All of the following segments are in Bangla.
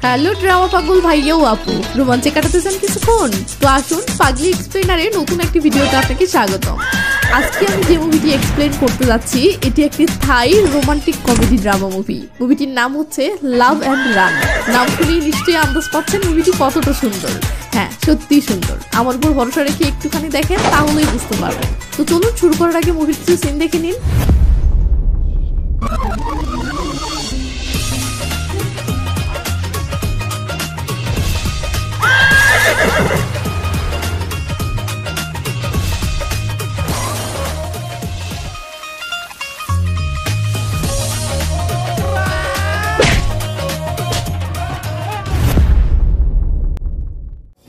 হ্যালো ড্রামা পাগল ভাইয়া ও আপু, রোমাঞ্চে কাটাতে চান কিছুক্ষণ? তো আসুন পাগলি এক্সপ্লেনারে নতুন একটি ভিডিওতে আপনাকে স্বাগতম। আজকে আমি যে মুভিটি এক্সপ্লেন করতে যাচ্ছি এটি একটি থাই রোমান্টিক কমেডি ড্রামা মুভি। মুভিটির নাম হচ্ছে লাভ অ্যান্ড রান। নাম শুনে নিশ্চয়ই আন্দাজ পাচ্ছেন মুভিটি কতটা সুন্দর। হ্যাঁ, সত্যিই সুন্দর। আমার উপর ভরসা রেখে একটুখানি দেখেন, তাহলেই বুঝতে পারবেন। তো চলুন শুরু করার আগে মুভির কিছু সিন দেখে নিন।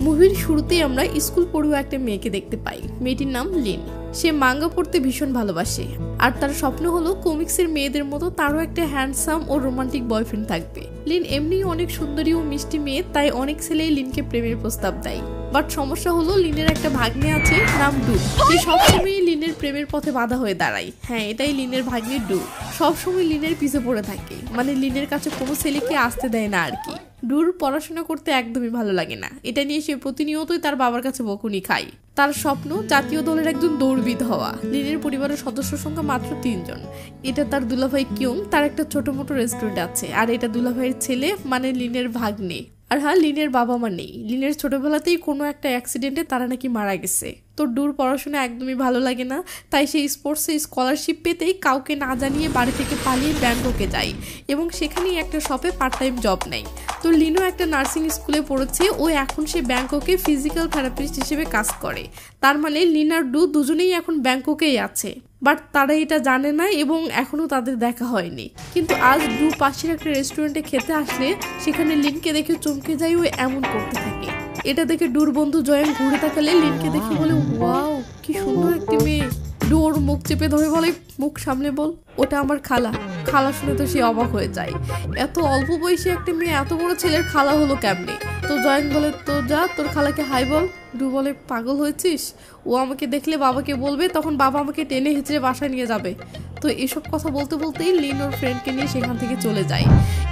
মুভির শুরুতেই আমরা স্কুল পড়ুয়া একটা মেয়েকে দেখতে পাই। মেয়েটির নাম লিন। সে মাঙ্গা পড়তে ভীষণ ভালোবাসে, আর তার স্বপ্ন হলো কমিক্সের মেয়েদের মতো তারও একটা হ্যান্ডসাম ও রোমান্টিক বয়ফ্রেন্ড থাকবে। লিন এমনিই অনেক সুন্দরী ও মিষ্টি মেয়ে, তাই অনেক ছেলেই লিনকে প্রেমের প্রস্তাব দেয়। বাট সমস্যা হলো লিনের একটা ভাগ্নে আছে নাম ডু। সে সবসময় লিনের প্রেমের পথে বাধা হয়ে দাঁড়ায়। হ্যাঁ, এটাই লিনের ভাগ্নে ডু। সবসময় লিনের পিছে পড়ে থাকে, মানে লিনের কাছে কোনো ছেলেকে আসতে দেয় না আর কি। ডুর পড়াশোনা করতে একদমই ভালো লাগে না। এটা নিয়ে সে প্রতিনিয়তই তার বাবার কাছে বকুনি খায়। তার স্বপ্ন জাতীয় দলের একজন দৌড়বিদ হওয়া। লিনের পরিবারের সদস্য সংখ্যা মাত্র 3 জন। এটা তার দুলাভাই কিউং, তার একটা ছোট মোটো রেস্টুরেন্ট আছে, আর এটা দুলাভাইয়ের ছেলে মানে লিনের ভাগ্নে। আর হ্যাঁ, লিনের বাবা মা নেই। লিনের ছোটবেলাতেই কোনো একটা অ্যাক্সিডেন্টে তারা নাকি মারা গেছে। তো ডুর পড়াশোনা একদমই ভালো লাগে না, তাই সেই স্পোর্টসে স্কলারশিপ পেতেই কাউকে না জানিয়ে বাড়ি থেকে পালিয়ে ব্যাংককে যায় এবং সেখানেই একটা শপে পার্ট টাইম জব নেয়। তো লিনো একটা নার্সিং স্কুলে পড়েছে, ও এখন সে ব্যাংককে ফিজিক্যাল থেরাপিস্ট হিসেবে কাজ করে। তার মানে লিন আর ডু দুজনেই এখন ব্যাংককেই আছে, বাট তারা এটা জানে না এবং এখনো তাদের দেখা হয়নি। কিন্তু আজ ডু পাশের একটা রেস্টুরেন্টে খেতে আসলে সেখানে লিনকে দেখে চমকে যায় ও এমন করতে থাকে। এটা দেখে ডুর বন্ধু জয়েন ঘুরে তাকালে লিনকে দেখে বলে, ওয়াও কি সুন্দর একটি মেয়ে। ডু ওর মুখ চেপে ধরে বলে, মুখ সামলে বল, ওটা আমার খালা। খালা শুনে তো সে অবাক হয়ে যায়। এত অল্প বয়সী একটা মেয়ে এত বড় ছেলের খালা হলো কেমনে? তো জয়েন বলে, তো যা তোর খালাকে হাই বল। ডু বলে, পাগল হয়েছিস? ও আমাকে দেখলে বাবাকে বলবে, তখন বাবা আমাকে টেনে হেঁচড়ে বাসায় নিয়ে যাবে। তো এসব কথা বলতে বলতেই লিন ওর ফ্রেন্ডকে নিয়ে সেখান থেকে চলে যায়।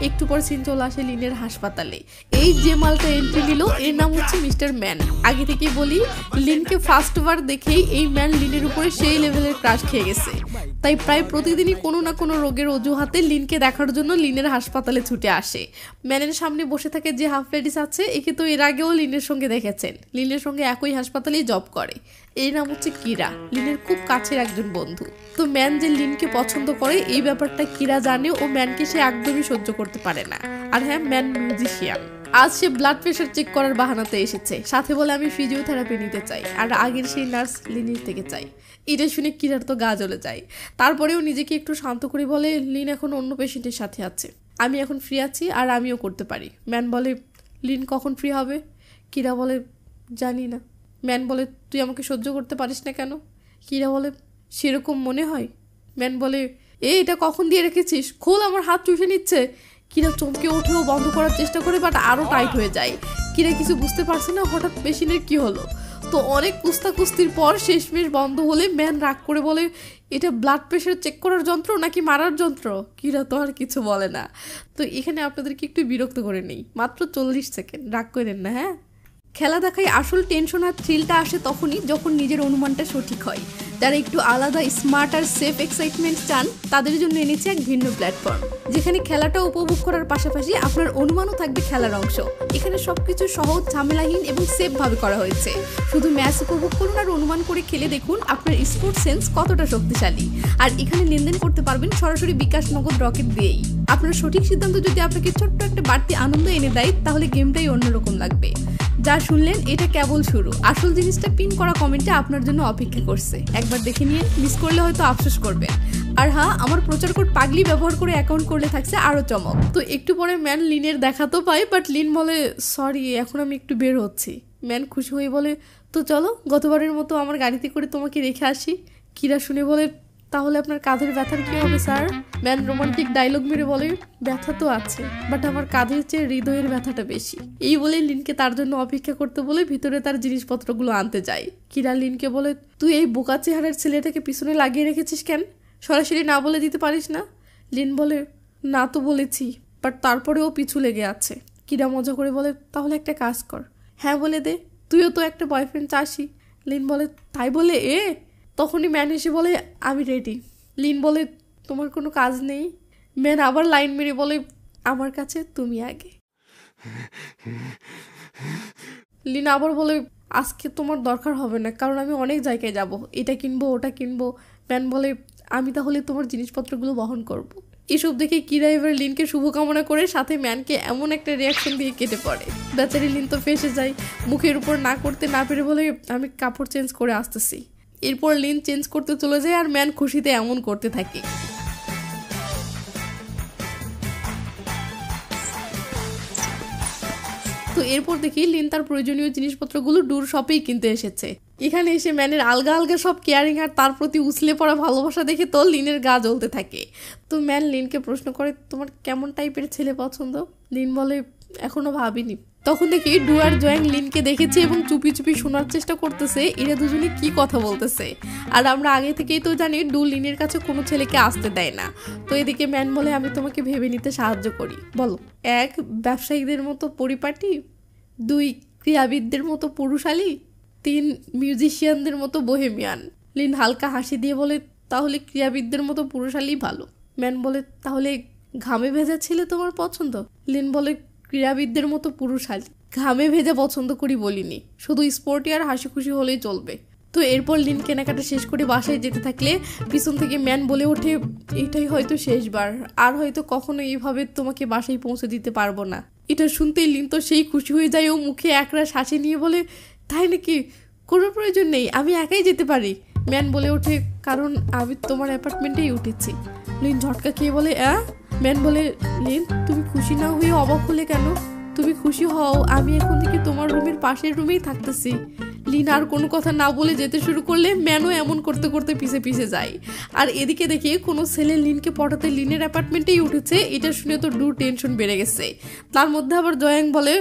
একটু পর সিন চলে আসে লিনের হাসপাতালে। এই যে মালটা এন্ট্রি নিল এর নাম হচ্ছে মিস্টার ম্যান। আগে থেকেই বলি, লিনকে ফার্স্টবার দেখেই এই ম্যান লিনের উপরে সেই লেভেলের ক্রাশ খেয়ে গেছে। তাই প্রায় প্রতিদিনই কোনো না কোনো রোগের অজুহাতে লিনকে দেখার জন্য লিনের হাসপাতালে ছুটে আসে। ম্যানের সামনে বসে থাকে যে হাফ লেডিস আছে, একে তো এর আগেও লিনের সঙ্গে দেখেছেন। লিনের সঙ্গে একই হাসপাতালেই জব করে। এর নাম হচ্ছে কিরা, লিনের খুব কাছের একজন বন্ধু। তো ম্যান যে লিনকে পছন্দ করে এই ব্যাপারটা কিরা জানে, ও ম্যানকে সে একদমই সহ্য করতে পারে না। আর হ্যাঁ, ম্যান মিউজিশিয়ান। আজ সে ব্লাড প্রেশার চেক করার বাহানাতে এসেছে, সাথে বলে আমি ফিজিওথেরাপি নিতে চাই, আর আগের সেই নার্স লিনের থেকে চাই। এটা শুনে কিরার তো গা জ্বলে যায়। তারপরেও নিজেকে একটু শান্ত করে বলে, লিন এখন অন্য পেশেন্টের সাথে আছে, আমি এখন ফ্রি আছি আর আমিও করতে পারি। ম্যান বলে, লিন কখন ফ্রি হবে? কিরা বলে, জানি না। ম্যান বলে, তুই আমাকে সহ্য করতে পারিস না কেন? কিরা বলে, সেরকম মনে হয়। ম্যান বলে, এটা কখন দিয়ে রেখেছিস? খোল, আমার হাত চুষে নিচ্ছে। কিরা চমকে উঠেও বন্ধ করার চেষ্টা করে, বাট আরও টাইট হয়ে যায়। কিরা কিছু বুঝতে পারছে না হঠাৎ মেশিনের কি হলো। তো অনেক কুস্তাকুস্তির পর শেষমেশ বন্ধ হলে ম্যান রাগ করে বলে, এটা ব্লাড প্রেশার চেক করার যন্ত্র নাকি মারার যন্ত্র? কিরা তো আর কিছু বলে না। তো এখানে আপনাদেরকে একটু বিরক্ত করে নেই, মাত্র 40 সেকেন্ড, রাগ করেন না। হ্যাঁ, খেলা দেখায় আসল টেনশন আর থ্রিলটা আসে তখনই যখন নিজের অনুমানটা সঠিক হয়। যারা একটু আলাদা, স্মার্ট আর সেফ এক্সাইটমেন্ট চান তাদের জন্য এনেছে এক ভিন্ন প্ল্যাটফর্ম, যেখানে খেলাটা উপভোগ করার পাশাপাশি আপনার অনুমানও থাকবে খেলার অংশ। এখানে সবকিছু সহজ, ঝামেলাহীন এবং সেফ ভাবে করা হয়েছে। শুধু ম্যাচ উপভোগ করুন আর অনুমান করে খেলে দেখুন আপনার স্পোর্টস সেন্স কতটা শক্তিশালী। আর এখানে লেনদেন করতে পারবেন সরাসরি বিকাশ, নগদ, রকেট দিয়েই। আপনার সঠিক সিদ্ধান্ত যদি আপনাকে ছোট্ট একটা বাড়তি আনন্দ এনে দেয়, তাহলে গেমটাই অন্যরকম লাগবে। যা শুনলেন এটা কেবল শুরু, আসল জিনিসটা পিন করা কমেন্টে আপনার জন্য অপেক্ষা করছে। একবার দেখে নিয়ে মিস করলে হয়তো আফসোস করবেন। আর হ্যাঁ, আমার প্রচার কোড পাগলি ব্যবহার করে অ্যাকাউন্ট করলে থাকছে আরো চমক। তো একটু পরে ম্যান লিনের দেখা তো পায়, বাট লিন বলে, সরি এখন আমি একটু বের হচ্ছি। ম্যান খুশি হয়ে বলে, তো চলো গতবারের মতো আমার গাড়িতে করে তোমাকে রেখে আসি। কিরা শুনে বলে, তাহলে আপনার কাঁধের ব্যথার কি হবে স্যার? ম্যান রোমান্টিক ডায়লগ মেরে বলে, ব্যথা তো আছে, বাট আমার কাঁধের চেয়ে হৃদয়ের ব্যথাটা বেশি। এই বলে লিনকে তার জন্য অপেক্ষা করতে বলে ভিতরে তার জিনিসপত্রগুলো আনতে যায়। কিরা লিনকে বলে, তুই এই বোকা চেহারার ছেলেটাকে পিছনে লাগিয়ে রেখেছিস কেন? সরাসরি না বলে দিতে পারিস না? লিন বলে, না তো বলেছি, বাট তারপরেও পিছু লেগে আছে। কিরা মজা করে বলে, তাহলে একটা কাজ কর, হ্যাঁ বলে দে, তুইও তো একটা বয়ফ্রেন্ড চাসি। লিন বলে, তাই বলে তখনই ম্যান এসে বলে, আমি রেডি। লিন বলে, তোমার কোনো কাজ নেই? ম্যান আবার লাইন মেরে বলে, আমার কাছে তুমি আগে। লিন আবার বলে, আজকে তোমার দরকার হবে না, কারণ আমি অনেক জায়গায় যাব, এটা কিনবো ওটা কিনবো। ম্যান বলে, আমি তাহলে তোমার জিনিসপত্রগুলো বহন করব। এসব দেখে কিরা এবার লিনকে শুভকামনা করে সাথে ম্যানকে এমন একটা রিয়াকশন দিয়ে কেটে পড়ে। বেচারি লিন তো ফেসে যায়, মুখের উপর না করতে না পেরে বলে, আমি কাপড় চেঞ্জ করে আসতেছি। এরপর লিন চেঞ্জ করতে চলে যায় আর ম্যান খুশিতে এমন করতে থাকে। তো এরপর দেখি লিন তার প্রয়োজনীয় জিনিসপত্রগুলো ডুর শপেই কিনতে এসেছে। এখানে এসে ম্যানের আলগা আলগা সব কেয়ারিং আর তার প্রতি উছলে পড়া ভালোবাসা দেখে তো লিনের গা জ্বলতে থাকে। তো ম্যান লিনকে প্রশ্ন করে, তোমার কেমন টাইপের ছেলে পছন্দ? লিন বলে, এখনো ভাবিনি। তখন দেখি ডু আর জোয়াং লিনকে দেখেছে এবং চুপি চুপি শোনার চেষ্টা করতেছে এরা দুজনে কি কথা বলতেছে। আর আমরা আগে থেকেই তো জানি ডু লিনের কাছে কোনো ছেলেকে আসতে দেয় না। তো এদিকে ম্যান বলে, আমি তোমাকে ভেবে নিতে সাহায্য করি, বলো। 1 ব্যবসায়ীদের মতো পরিপাটি, 2 ক্রীড়াবিদদের মতো পুরুষালী, 3 মিউজিশিয়ানদের মতো বোহেমিয়ান। লিন হালকা হাসি দিয়ে বলে, তাহলে ক্রীড়াবিদদের মতো পুরুষালী ভালো। ম্যান বলে, তাহলে ঘামে ভেজা ছেলে তোমার পছন্দ? লিন বলে, ক্রীড়াবিদদের মতো পুরুষালী, ঘামে ভেজা পছন্দ করি বলিনি, শুধু স্পোর্টি আর হাসি খুশি হলেই চলবে। তো এরপর লিন কেনাকাটা শেষ করে বাসায় যেতে থাকলে পিছন থেকে ম্যান বলে ওঠে, এটাই হয়তো শেষবার, আর হয়তো কখনো এইভাবে তোমাকে বাসায় পৌঁছে দিতে পারবো না। এটা শুনতেই লিন তো সেই খুশি হয়ে যায় ও মুখে একরাশ হাসি নিয়ে বলে, তাই নাকি? কোনো প্রয়োজন নেই, আমি একাই যেতে পারি। ম্যান বলে ওঠে, কারণ আমি তোমার অ্যাপার্টমেন্টেই উঠেছি। লিন ঝটকা খেয়ে বলে, ম্যান বলে, লিন তুমি খুশি না হয়ে অবাক হলে কেন? তুমি খুশি হও, আমি এখন থেকে তোমার রুমের পাশের রুমেই থাকতেছি। লিন আর কোনো কথা না বলে যেতে শুরু করলে ম্যানও এমন করতে করতে পিছে পিছে যায়। আর এদিকে দেখে কোনো ছেলে লিনকে পটাতে লিনের অ্যাপার্টমেন্টেই উঠেছে, এটা শুনে তো ডুর টেনশন বেড়ে গেছে। তার মধ্যে আবার জয়াং বলে,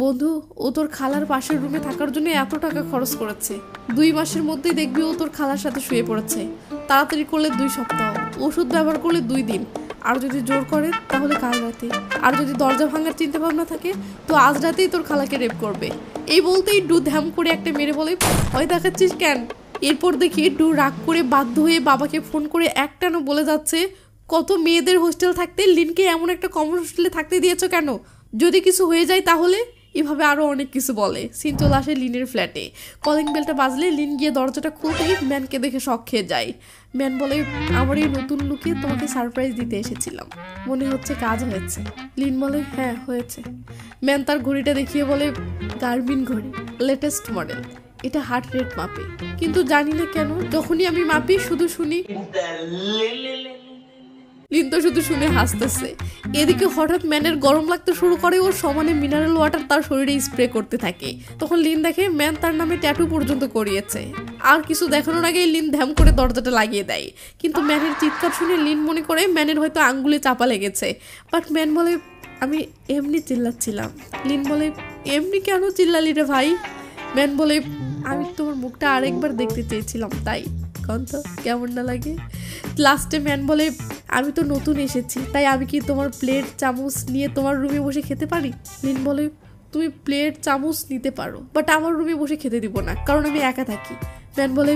বন্ধু ও তোর খালার পাশের রুমে থাকার জন্য এত টাকা খরচ করেছে, 2 মাসের মধ্যেই দেখবি ও তোর খালার সাথে শুয়ে পড়েছে। তাড়াতাড়ি করলে 2 সপ্তাহ, ওষুধ ব্যবহার করলে 2 দিন, আর যদি জোর করে তাহলে কাল রাতে, আর যদি দরজা ভাঙার চিন্তা ভাবনা থাকে তো আজ রাতেই তোর খালাকে রেপ করবে। এই বলতেই ডু ধ্যাম করে একটা মেরে বলে, ভয় দেখাচ্ছিস কেন? এরপর দেখি ডু রাগ করে বাধ্য হয়ে বাবাকে ফোন করে একটানো বলে যাচ্ছে, কত মেয়েদের হোস্টেল থাকতে লিনকে এমন একটা কমন হোস্টেলে থাকতে দিয়েছো কেন? যদি কিছু হয়ে যায় তাহলে? এভাবে আরও অনেক কিছু বলে। সিন চলে আসে লিনের ফ্ল্যাটে। কলিং বেলটা বাজলে লিন গিয়ে দরজাটা খুলতেই ম্যানকে দেখে শক খেয়ে যায়। ম্যান বলে, আমার এই নতুন লুকে তোমাকে সারপ্রাইজ দিতে এসেছিলাম, মনে হচ্ছে কাজ হয়েছে। লিন বলে, হ্যাঁ হয়েছে। ম্যান তার ঘড়িটা দেখিয়ে বলে, গার্মিন ঘড়ি, লেটেস্ট মডেল, এটা হার্ট রেট মাপে, কিন্তু জানি না কেন যখনই আমি মাপি শুধু শুনি। লিন তো শুধু শুনে হাসতেছে। এদিকে হঠাৎ ম্যানের গরম লাগতে শুরু করে, ওর সমানে মিনারেল ওয়াটার তার শরীরে স্প্রে করতে থাকে। তখন লিন দেখে ম্যান তার নামে ট্যাটু পর্যন্ত করিয়েছে। আর কিছু দেখানোর আগেই লিন ধ্যাম করে দরজাটা লাগিয়ে দেয়। কিন্তু ম্যানের চিৎকার শুনে লিন মনে করে ম্যানের হয়তো আঙ্গুলে চাপা লেগেছে। বাট ম্যান বলে, আমি এমনি চিল্লাচ্ছিলাম। লিন বলে, এমনি কেন চিল্লালি রে ভাই? ম্যান বলে, আমি তোমার মুখটা আরেকবার দেখতে চেয়েছিলাম তাই। কন্ত কেমন না লাগে? লাস্টে ম্যান বলে, আমি তো নতুন এসেছি, তাই আমি কি তোমার প্লেট চামচ নিয়ে তোমার রুমে বসে খেতে পারি? লিন বলে, তুমি প্লেট চামচ নিতে পারো, বাট আমার রুমে বসে খেতে দিব না, কারণ আমি একা থাকি। ম্যান বলে,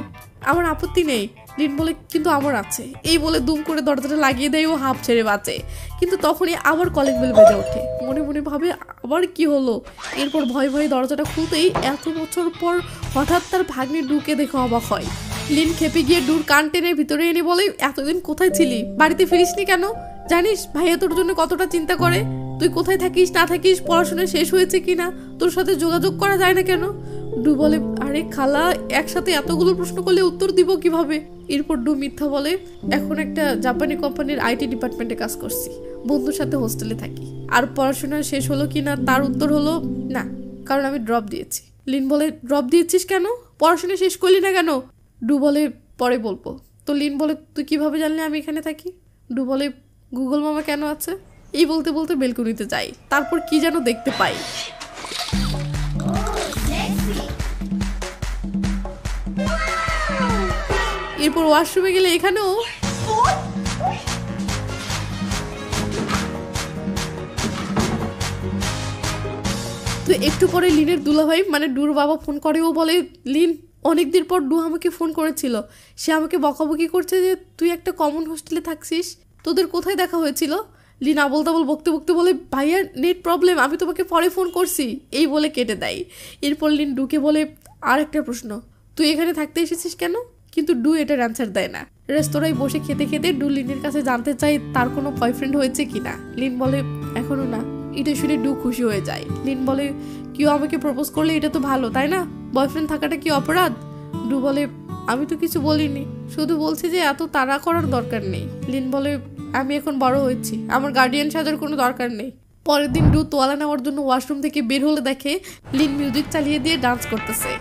আমার আপত্তি নেই। লিন বলে, কিন্তু আমার আছে। এই বলে দুম করে দরজাটা লাগিয়ে দেয় ও হাফ ছেড়ে বাঁচে। কিন্তু তখনই আবার কলিং বেল বেজে ওঠে। মনে মনে ভাবে, আবার কি হলো? এরপর ভয়ে ভয়ে দরজাটা খুলতেই এত বছর পর হঠাৎ তার ভাগ্নে ডুকে দেখে অবাক হয়। লিন খেপে গিয়ে ডুর কান টেনে ভিতরে এনে বলে, এতদিন কোথায় ছিলি? বাড়িতে ফিরিসনি কেন? জানিস ভাইয়া তোর জন্য কতটা চিন্তা করে? তুই কোথায় থাকিস না থাকিস, পড়াশোনা শেষ হয়েছে কিনা, তোর সাথে যোগাযোগ করা যায় না কেন? ডু বলে, আরে খালা, একসাথে এতগুলো প্রশ্ন করলে উত্তর দিব কিভাবে? এরপর ডু মিথ্যা বলে, এখন একটা জাপানি কোম্পানির আইটি ডিপার্টমেন্টে কাজ করছি, বন্ধুর সাথে হোস্টেলে থাকি। আর পড়াশোনা শেষ হলো কিনা তার উত্তর হলো না, কারণ আমি ড্রপ দিয়েছি। লিন বলে, ড্রপ দিয়েছিস কেন? পড়াশোনা শেষ করলি না কেন? ডু বলে, পরে বলবো। তো লিন বলে, তুই কিভাবে জানলি আমি এখানে থাকি? ডু বলে, গুগল মামা কেন আছে? এই বলতে বলতে বেলকনিতে যাই, তারপর কি যেন দেখতে পাই। এরপর ওয়াশরুমে গেলে এখানেও তো একটু পরে লিনের দুলাভাই মানে ডুর বাবা ফোন করে, ও বলে লিন অনেকদিন পর ডু আমাকে ফোন করেছিল, সে আমাকে বকাবকি করছে যে তুই একটা কমন হোস্টেলে থাকছিস, তোদের কোথায় দেখা হয়েছিল। লিন আবল তাবল বকতে বকতে বলে ভাইয়া নেট প্রবলেম, আমি তোমাকে পরে ফোন করছি, এই বলে কেটে দেয়। এরপর লিন ডুকে বলে আর একটা প্রশ্ন, তুই এখানে থাকতে এসেছিস কেন? কিন্তু ডু এটার অ্যান্সার দেয় না। রেস্তোরাঁয় বসে খেতে খেতে ডু লিনের কাছে জানতে চায় তার কোনো বয়ফ্রেন্ড হয়েছে কিনা। লিন বলে এখনো না। এটা শুনে ডু খুশি হয়ে যায়। লিন বলে কেউ আমাকে প্রপোজ করলে এটা তো ভালো, তাই না? বয়ফ্রেন্ড থাকাটা কি অপরাধ? ডু বলে আমি তো কিছু বলিনি, শুধু বলছি যে এত তাড়া করার দরকার নেই। লিন বলে আমি এখন বড় হয়েছি, আমার গার্ডিয়ান সাজার কোনো দরকার নেই। পরের দিন ডু তোয়ালা নেওয়ার জন্য ওয়াশরুম থেকে বের হলে দেখে লিন মিউজিক চালিয়ে দিয়ে ডান্স করতেছে।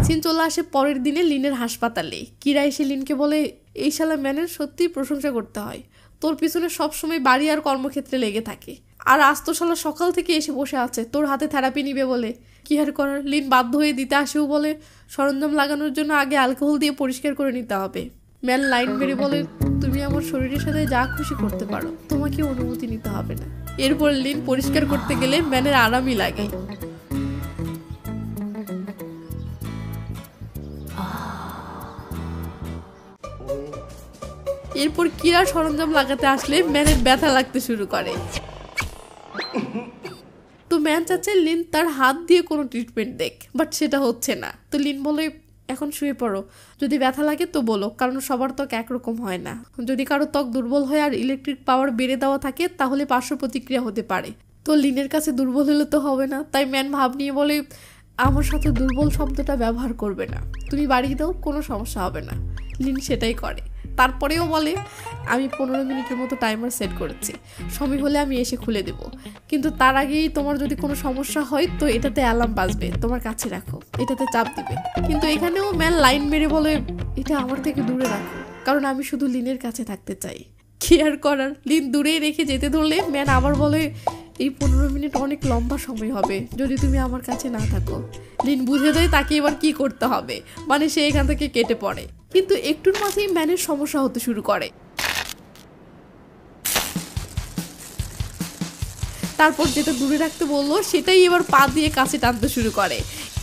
সিন চলে আসে পরের দিনে লিনের হাসপাতালে। কিরা এসে লিনকে বলে এই শালা ম্যানের সত্যিই প্রশংসা করতে হয়, তোর পিছনে সবসময় বাড়ি আর কর্মক্ষেত্রে লেগে থাকে, আর আজ তো শালা সকাল থেকে এসে বসে আছে তোর হাতে থেরাপি নিবে বলে। কি আর করার, লিন বাধ্য হয়ে দিতে আসেও বলে সরঞ্জাম লাগানোর জন্য আগে অ্যালকোহল দিয়ে পরিষ্কার করে নিতে হবে। ম্যান লাইন মেরে বলে তুমি আমার শরীরের সাথে যা খুশি করতে পারো, তোমাকে অনুমতি নিতে হবে না। এরপর লিন পরিষ্কার করতে গেলে ম্যানের আরামই লাগে। এরপর কিরা সরঞ্জাম লাগাতে আসলে ম্যানের ব্যথা লাগতে শুরু করে। তো ম্যান চাচ্ছে লিন তার হাত দিয়ে কোনো ট্রিটমেন্ট দেখ, বাট সেটা হচ্ছে না। তো লিন বলে এখন শুয়ে পড়ো, যদি ব্যথা লাগে তো বলো, কারণ সবার ত্বক একরকম হয় না। যদি কারো ত্বক দুর্বল হয় আর ইলেকট্রিক পাওয়ার বেড়ে দেওয়া থাকে তাহলে পার্শ্ব প্রতিক্রিয়া হতে পারে। তো লিনের কাছে দুর্বল হলে তো হবে না, তাই ম্যান ভাব নিয়ে বলে আমার সাথে দুর্বল শব্দটা ব্যবহার করবে না, তুমি বাড়িয়ে দাও, কোনো সমস্যা হবে না। লিন সেটাই করে। তারপরেও বলে আমি 15 মিনিটের মতো টাইমার সেট করেছি, সময় হলে আমি এসে খুলে দেব, কিন্তু তার আগেই তোমার যদি কোনো সমস্যা হয় তো এটাতে অ্যালার্ম বাজবে, তোমার কাছে রাখো, এটাতে চাপ দিবে। কিন্তু এখানেও ম্যান লাইন মেরে বলে এটা আমার থেকে দূরে রাখো, কারণ আমি শুধু লিনের কাছে থাকতে চাই। কি আর করার, লিন দূরেই রেখে যেতে ধরলে ম্যান আবার বলে এই 15 মিনিট অনেক লম্বা সময় হবে যদি তুমি আমার কাছে না থাকো। লিন বুঝে দেয় তাকে এবার কি করতে হবে, মানে সে এখান থেকে কেটে পড়ে। কিন্তু একটুর মাঝেই ম্যানের সমস্যা হতে শুরু করে। তারপর যেটা দূরে রাখতে বললো সেটাই এবার পা দিয়ে কাছে টানতে শুরু করে।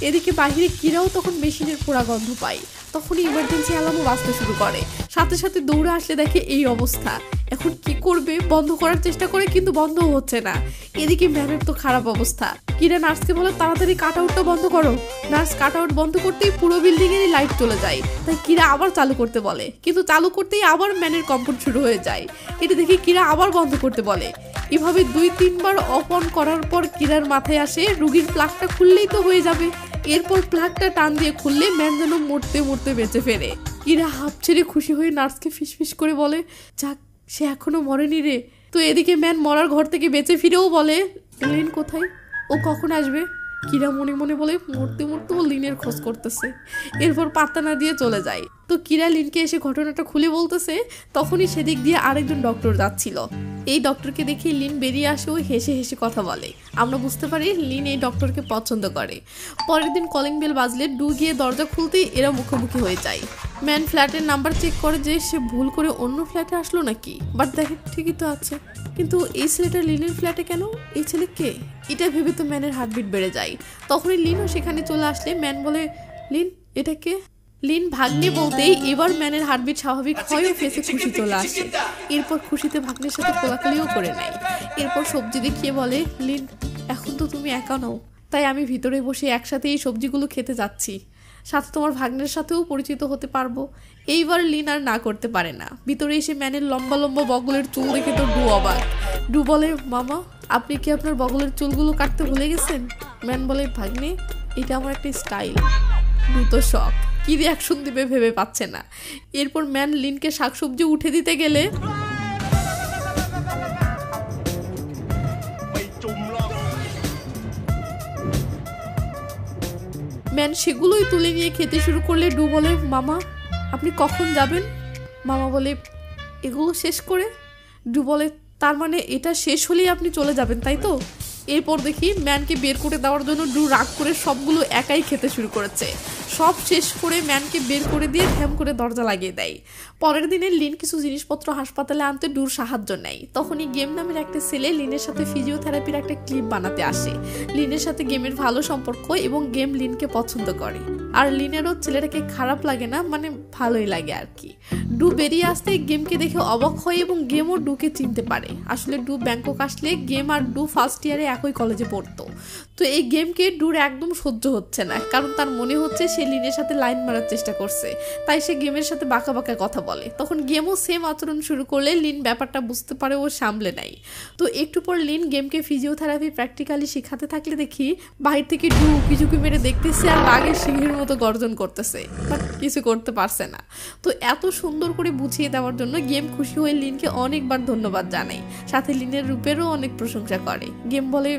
এদিকে বাহিরে কিরাও তখন মেশিনের পোড়া গন্ধ পায়। তখনই ইমার্জেন্সি অ্যালার্মও বাজতে শুরু করে। সাথে সাথে দৌড়ে আসলে দেখে এই অবস্থা। এখন কি করবে, বন্ধ করার চেষ্টা করে কিন্তু বন্ধও হচ্ছে না। এদিকে ম্যানের তো খারাপ অবস্থা। কিরা নার্সকে বলে তাড়াতাড়ি কাট আউটটা বন্ধ করো। নার্স কাট আউট বন্ধ করতেই পুরো বিল্ডিং এরই লাইট চলে যায়। তাই কিরা আবার চালু করতে বলে, কিন্তু চালু করতেই আবার ম্যানের কম্পন শুরু হয়ে যায়। এটা দেখে কিরা আবার বন্ধ করতে বলে। এভাবে 2-3 বার অফ অন করার পর কিরার মাথায় আসে রুগীর প্লাগটা খুললেই তো হয়ে যাবে। এরপর প্লাগটা টান দিয়ে খুললে ম্যান যেন মরতে মরতে বেঁচে ফেরে। কিরা হাঁপ ছেড়ে খুশি হয়ে নার্সকে ফিসফিস করে বলে যাক, সে এখনো মরেনি রে। তো এদিকে ম্যান মরার ঘর থেকে বেঁচে ফিরেও বলে লিন কোথায়, ও কখন আসবে? কিরা মনে মনে বলে মরতে মরতে ও লিনের খোঁজ করতেছে। এরপর পাত্তা না দিয়ে চলে যায়। তো কিরা লিনকে এসে ঘটনাটা খুলে বলতেছে, তখনই সেদিক দিয়ে আরেকজন ডক্টর যাচ্ছিল। এই ডক্টরকে দেখে লিন বেরিয়ে আসে ও হেসে হেসে কথা বলে। আমরা বুঝতে পারি লিন এই ডক্টরকে পছন্দ করে। পরের দিন কলিং বেল বাজলে ডু গিয়ে দরজা খুলতেই এরা মুখোমুখি হয়ে যায়। ম্যান ফ্ল্যাটের নাম্বার চেক করে যে সে ভুল করে অন্য ফ্ল্যাটে আসলো নাকি, বাট দেখে ঠিকই তো আছে। কিন্তু এই ছেলেটা লিনের ফ্ল্যাটে কেন, এই ছেলে কে? এটা ভেবে তো ম্যানের হার্টবিট বেড়ে যায়। তখনই লিনও সেখানে চলে আসলে ম্যান বলে লিন এটা কে? লিন ভাগ্নে বলতেই এবার ম্যানের হার্টবিট স্বাভাবিক হয় ও ফেসে খুশি চলে আসে। এরপর খুশিতে ভাগ্নের সাথে কোলাকুলিও করে নেয়। এরপর সবজি দেখিয়ে বলে লিন এখন তো তুমি একা নও, তাই আমি ভিতরে বসে একসাথে এই সবজিগুলো খেতে যাচ্ছি, সাথে তোমার ভাগ্নের সাথেও পরিচিত হতে পারবো। এইবার লিন আর না করতে পারে না। ভিতরে এসে ম্যানের লম্বা লম্বা বগলের চুল দেখে তো ডু অবাক। ডু বলে মামা আপনি কি আপনার বগলের চুলগুলো কাটতে ভুলে গেছেন? ম্যান বলে ভাগ্নে এটা আমার একটা স্টাইল। ডু তো শখ, কি রিয়াকশন দিবে ভেবে পাচ্ছে না। এরপর ম্যান লিনকে শাকসবজি উঠে দিতে গেলে ম্যান সেগুলোই তুলে নিয়ে খেতে শুরু করলে ডু বলে মামা আপনি কখন যাবেন? মামা বলে এগুলো শেষ করে। ডু বলে তার মানে এটা শেষ হলেই আপনি চলে যাবেন তাই তো? এরপর দেখি ম্যানকে বের করে দেওয়ার জন্য ডু রাগ করে সবগুলো একাই খেতে শুরু করেছে। সব শেষ করে ম্যানকে বের করে দিয়ে ধ্যাম করে দরজা লাগিয়ে দেয়। পরের দিনে লিন কিছু জিনিসপত্র হাসপাতালে আনতে ডুর সাহায্য নেয়। তখনই গেম নামের একটা ছেলে লিনের সাথে ফিজিওথেরাপির একটা ক্লিপ বানাতে আসে। লিনের সাথে গেমের ভালো সম্পর্ক এবং গেম লিনকে পছন্দ করে, আর লিনেরও ছেলেটাকে খারাপ লাগে না, মানে ভালোই লাগে আর কি। ডু বেরিয়ে আসতে গেমকে দেখে অবাক হয় এবং গেমও ডুকে চিনতে পারে। আসলে ডু ব্যাংকক আসলে গেম আর ডু ফার্স্ট ইয়ারে একই কলেজে পড়তো। তো এই গেমকে ডুর একদম সহ্য হচ্ছে না, কারণ তার মনে হচ্ছে সে লিনের সাথে লাইন মারার চেষ্টা করছে, তাই সে গেমের সাথে বাঁকা বাঁকা কথা বলে। তখন গেমও সেম আচরণ শুরু করলে লিন ব্যাপারটা বুঝতে পারে ও সামলে নেয়। তো একটু পর লিন গেমকে ফিজিওথেরাপি প্র্যাকটিক্যালি শেখাতে থাকলে দেখি বাহির থেকে ডু উকিঝুঁকি মেরে দেখতেছে আর রাগের সিংহের মতো গর্জন করতেছে, বাট কিছু করতে পারছে না। তো এত সুন্দর করে বুঝিয়ে দেওয়ার জন্য গেম খুশি হয়ে লিনকে অনেকবার ধন্যবাদ জানায়, সাথে লিনের রূপেরও অনেক প্রশংসা করে। গেম বলে,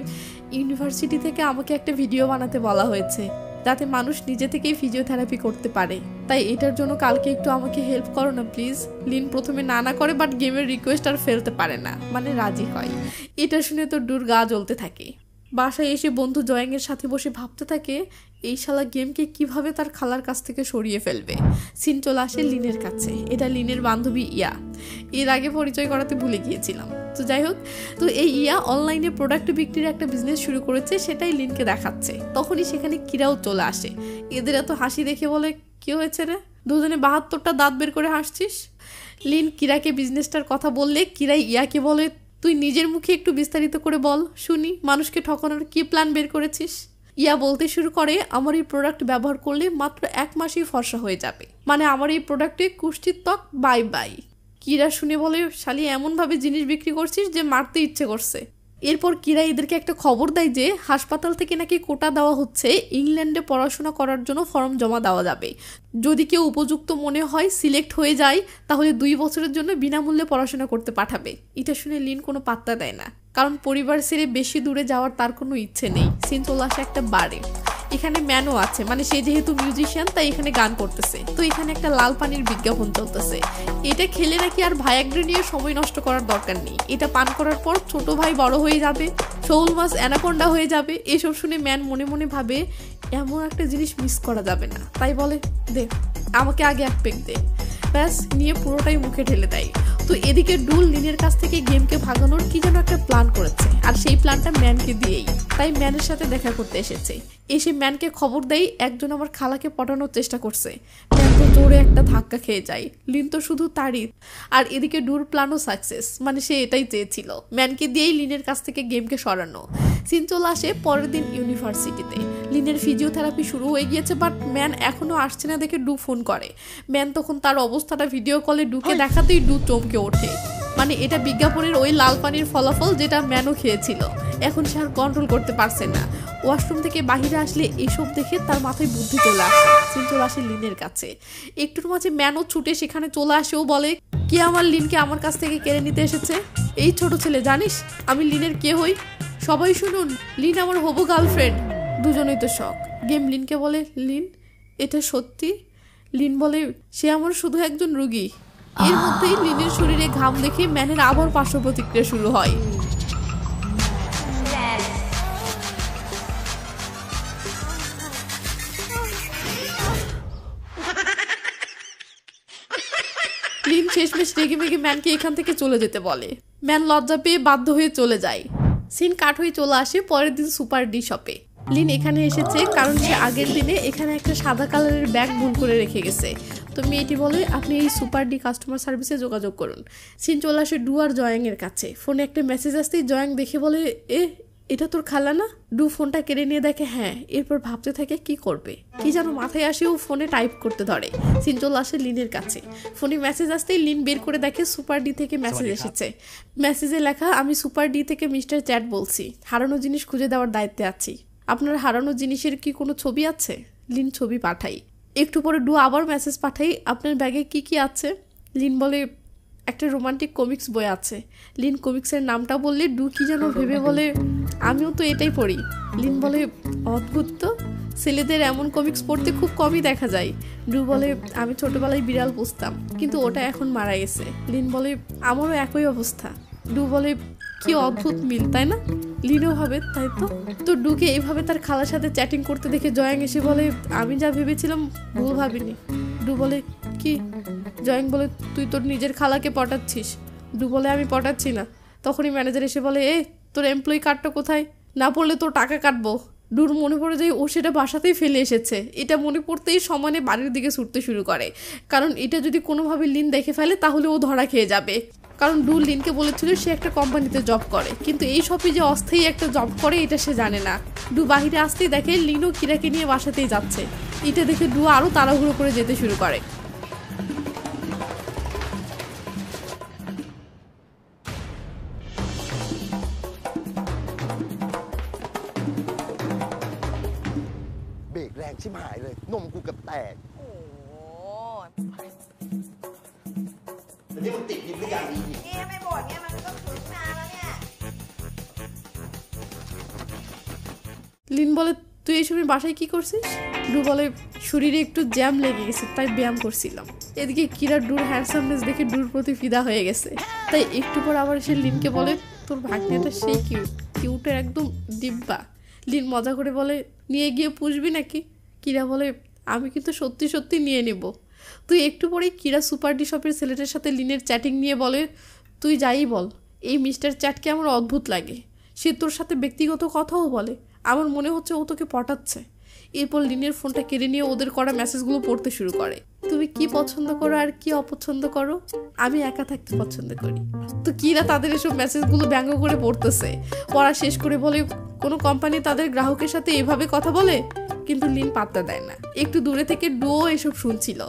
ইউনিভার্সিটি থেকে আমাকে একটা ভিডিও বানাতে বলা হয়েছে যাতে মানুষ নিজে থেকেই ফিজিওথেরাপি করতে পারে, তাই এটার জন্য কালকে একটু আমাকে হেল্প করো না প্লিজ। লিন প্রথমে না করে, বাট গেমের রিকোয়েস্ট আর ফেলতে পারে না, মানে রাজি হয়। এটা শুনে তো ডুর গা জ্বলতে থাকে। বাসায় এসে বন্ধু জয়াংয়ের সাথে বসে ভাবতে থাকে এই শালা গেমকে কিভাবে তার খালার কাছ থেকে সরিয়ে ফেলবে। সিন চলে আসে লিনের কাছে। এটা লিনের বান্ধবী ইয়া, এর আগে পরিচয় করাতে ভুলে গিয়েছিলাম। তো যাই হোক, তো এই ইয়া অনলাইনে প্রোডাক্ট বিক্রির একটা বিজনেস শুরু করেছে, সেটাই লিনকে দেখাচ্ছে। তখনই সেখানে কিরাও চলে আসে। এদের এত হাসি দেখে বলে, কি হয়েছে রে, দুজনে 72টা দাঁত বের করে হাসছিস? লিন কিরাকে বিজনেসটার কথা বললে কিরা ইয়াকে বলে, তুই নিজের মুখে একটু বিস্তারিত করে বল শুনি, মানুষকে ঠকানোর কি প্ল্যান বের করেছিস? ইয়া বলতে শুরু করে, আমার এই প্রোডাক্ট ব্যবহার করলে মাত্র 1 মাসেই ফর্সা হয়ে যাবে, মানে আমার এই প্রোডাক্টে কুষ্ঠির ত্বক বাই বাই। কিরা শুনে বলে, শালি এমনভাবে জিনিস বিক্রি করছিস যে মারতে ইচ্ছে করছে। এরপর কিরা এদেরকে একটা খবর দেয় যে হাসপাতাল থেকে নাকি কোটা দেওয়া হচ্ছে, ইংল্যান্ডে পড়াশোনা করার জন্য ফর্ম জমা দেওয়া যাবে। যদি কেউ উপযুক্ত মনে হয়, সিলেক্ট হয়ে যায়, তাহলে 2 বছরের জন্য বিনামূল্যে পড়াশোনা করতে পাঠাবে। এটা শুনে লিন কোনো পাত্তা দেয় না, কারণ পরিবার ছেড়ে বেশি দূরে যাওয়ার তার কোনো ইচ্ছে নেই। সিন চলে আসে একটা বারে। এখানে ম্যানও আছে, মানে সে যেহেতু মিউজিশিয়ান তাই এখানে গান করতেছে। তো এখানে একটা লাল পানির বিজ্ঞাপন চলতেছে। এটা খেলে নাকি আর ভায়াগ্রা নিয়ে সময় নষ্ট করার দরকার নেই, এটা পান করার পর ছোট ভাই বড় হয়ে যাবে, শৌল মাছ অ্যানাকোন্ডা হয়ে যাবে। এসব শুনে ম্যান মনে মনে ভাবে এমন একটা জিনিস মিস করা যাবে না, তাই বলে, দে আমাকে আগে 1 পেক দে। ব্যাস, নিয়ে পুরোটাই মুখে ঢেলে দেয়। তো এদিকে ডুল লিনের কাছ থেকে গেমকে ভাগানোর কি যেন একটা প্ল্যান করেছে, আর সেই প্ল্যানটা ম্যানকে দিয়েই, তাই ম্যানের সাথে দেখা করতে এসেছে। এসে ম্যানকে খবর দেয় একজন আমার খালাকে পটানোর চেষ্টা করছে। ম্যান তো জোরে একটা ধাক্কা খেয়ে যায়। লিন তো শুধু তারই। আর এদিকে ডুর প্ল্যানও সাকসেস, মানে সে এটাই চেয়েছিল, ম্যানকে দিয়েই লিনের কাছ থেকে গেমকে সরানো। সিন চলে আসে পরের দিন ইউনিভার্সিটিতে। লিনের ফিজিওথেরাপি শুরু হয়ে গিয়েছে, বাট ম্যান এখনো আসছে না দেখে ডু ফোন করে। ম্যান তখন তার অবস্থাটা ভিডিও কলে ডুকে দেখাতেই ডু চমকে ওঠে, মানে এটা বিজ্ঞাপনের ওই লাল পানির ফলাফল যেটা ম্যানও খেয়েছিল। এখন সে আর কন্ট্রোল করতে পারছে না। ওয়াশরুম থেকে বাহিরে আসলে এসব দেখে তার মাথায় বুদ্ধি চলে আসে। সিন চলে আসে লিনের কাছে। একটুর মাঝে ম্যানও ছুটে সেখানে চলে আসে ও বলে, কে আমার লিনকে আমার কাছ থেকে কেড়ে নিতে এসেছে? এই ছোট ছেলে, জানিস আমি লিনের কে হই? সবাই শুনুন, লিন আমার হবু গার্লফ্রেন্ড। দুজনেই তো শখ। গেম লিনকে বলে, লিন এটা সত্যি? লিন বলে, সে আমার শুধু একজন রোগী। এর মধ্যেই লিনের শরীরে ঘাম দেখে ম্যানের আবার পার্শ্ব প্রতিক্রিয়া শুরু হয়। লিন শেষমেশ রেগে মেগে ম্যানকে এখান থেকে চলে যেতে বলে। ম্যান লজ্জা পেয়ে বাধ্য হয়ে চলে যায়। সিন কাট হয়ে চলে আসে পরের দিন সুপার ডি শপে। লিন এখানে এসেছে কারণ সে আগের দিনে এখানে একটা সাদা কালারের ব্যাগ ভুল করে রেখে গেছে। তো মেয়েটি বলে, আপনি এই সুপার ডি কাস্টমার সার্ভিসে যোগাযোগ করুন। সিন চলে আসে ডু আর জয়াংয়ের কাছে। ফোনে একটা মেসেজ আসতেই জয়াং দেখে বলে, এটা তোর খালা না? ডু ফোনটা কেড়ে নিয়ে দেখে হ্যাঁ। এরপর ভাবতে থাকে কি করবে, কি যেন মাথায় আসে। ও ফোনে টাইপ করতে ধরে। সিন চলে আসে লিনের কাছে। ফোনে মেসেজ আসতেই লিন বের করে দেখে সুপার ডি থেকে মেসেজ এসেছে। মেসেজে লেখা, আমি সুপার ডি থেকে মিস্টার চ্যাট বলছি, হারানো জিনিস খুঁজে দেওয়ার দায়িত্বে আছি। আপনার হারানো জিনিসের কি কোনো ছবি আছে? লিন ছবি পাঠাই। একটু পরে ডু আবার মেসেজ পাঠাই, আপনার ব্যাগে কি কি আছে? লিন বলে, একটা রোমান্টিক কমিক্স বই আছে। লিন কমিক্সের নামটা বললে ডু কি যেন ভেবে বলে, আমিও তো এটাই পড়ি। লিন বলে, অদ্ভুত তো, ছেলেদের এমন কমিক্স পড়তে খুব কমই দেখা যায়। ডু বলে, আমি ছোটবেলায় বিড়াল পুষতাম, কিন্তু ওটা এখন মারা গেছে। লিন বলে, আমারও একই অবস্থা। ডু বলে, কি অদ্ভুত মিল, তাই না? লিনও ভাবে তাই তো। তো ডুকে এইভাবে তার খালার সাথে চ্যাটিং করতে দেখে জয়াং এসে বলে, আমি যা ভেবেছিলাম ভুল ভাবিনি। ডু বলে, কি? জয়াং বলে, তুই তোর নিজের খালাকে পটাচ্ছিস। ডু বলে, আমি পটাচ্ছি না। তখনই ম্যানেজার এসে বলে, তোর এমপ্লয়ি কার্ডটা কোথায়? না পড়লে তোর টাকা কাটবো। ডুর মনে পড়ে যায় ও সেটা বাসাতেই ফেলে এসেছে। এটা মনে পড়তেই সমানে বাড়ির দিকে ছুটতে শুরু করে, কারণ এটা যদি কোনোভাবে লিন দেখে ফেলে তাহলে ও ধরা খেয়ে যাবে। কারণ ডু লিনকে বলেছিল সে একটা কোম্পানিতে জব করে, কিন্তু এই সবই যে অস্থায়ী একটা জব করে এটা সে জানে না। ডু বাহিরে আসতেই দেখে লিনও কিরাকে নিয়ে বাসাতেই যাচ্ছে। এটা দেখে ডু আরও তাড়াহুড়ো করে যেতে শুরু করে।เบรกแรงชิบหายเลยนมกูเกือบแตก โอ้โห แต่นี่มันติดดินหรือยังดี เนี่ยไม่บ่นเนี่ยมันต้องถึงนานแล้วเนี่ย লিন বলে, তুই এই সময় বাসায় কি করছিস? ডু বলে, শরীরে একটু জ্যাম লেগে গেছে তাই ব্যায়াম করছিলাম। এদিকে কিরা ডুর হ্যান্ডসামনেস দেখে ডুর প্রতি ফিদা হয়ে গেছে। তাই একটু পর আবার সে লিনকে বলে, তোর ভাগ্নেটা সেই কিউটের একদম ডিব্বা। লিন মজা করে বলে, নিয়ে গিয়ে পুষবি নাকি? কিরা বলে, আমি কিন্তু সত্যি সত্যি নিয়ে নেব। তুই একটু পরেই কিরা সুপার ডি শপের ছেলেটার সাথে লিনের চ্যাটিং নিয়ে বলে, তুই যাই বল, এই মিস্টার চ্যাটকে আমার অদ্ভুত লাগে। সে তোর সাথে ব্যক্তিগত কথাও বলে, আমার মনে হচ্ছে ও তোকে পটাচ্ছে। এরপর লিনের ফোনটা কেড়ে নিয়ে ওদের করা মেসেজগুলো পড়তে শুরু করে। তুমি কি পছন্দ করো আর কি অপছন্দ করো? আমি একা থাকতে পছন্দ করি। তো কিরা তাদের এসব মেসেজগুলো ব্যঙ্গ করে পড়তেছে। পড়া শেষ করে বলে, কোনো কোম্পানি তাদের গ্রাহকের সাথে এভাবে কথা বলে? কিন্তু লিন পাত্তা দেয় না। একটু দূরে থেকে ডো এসব শুনছিল।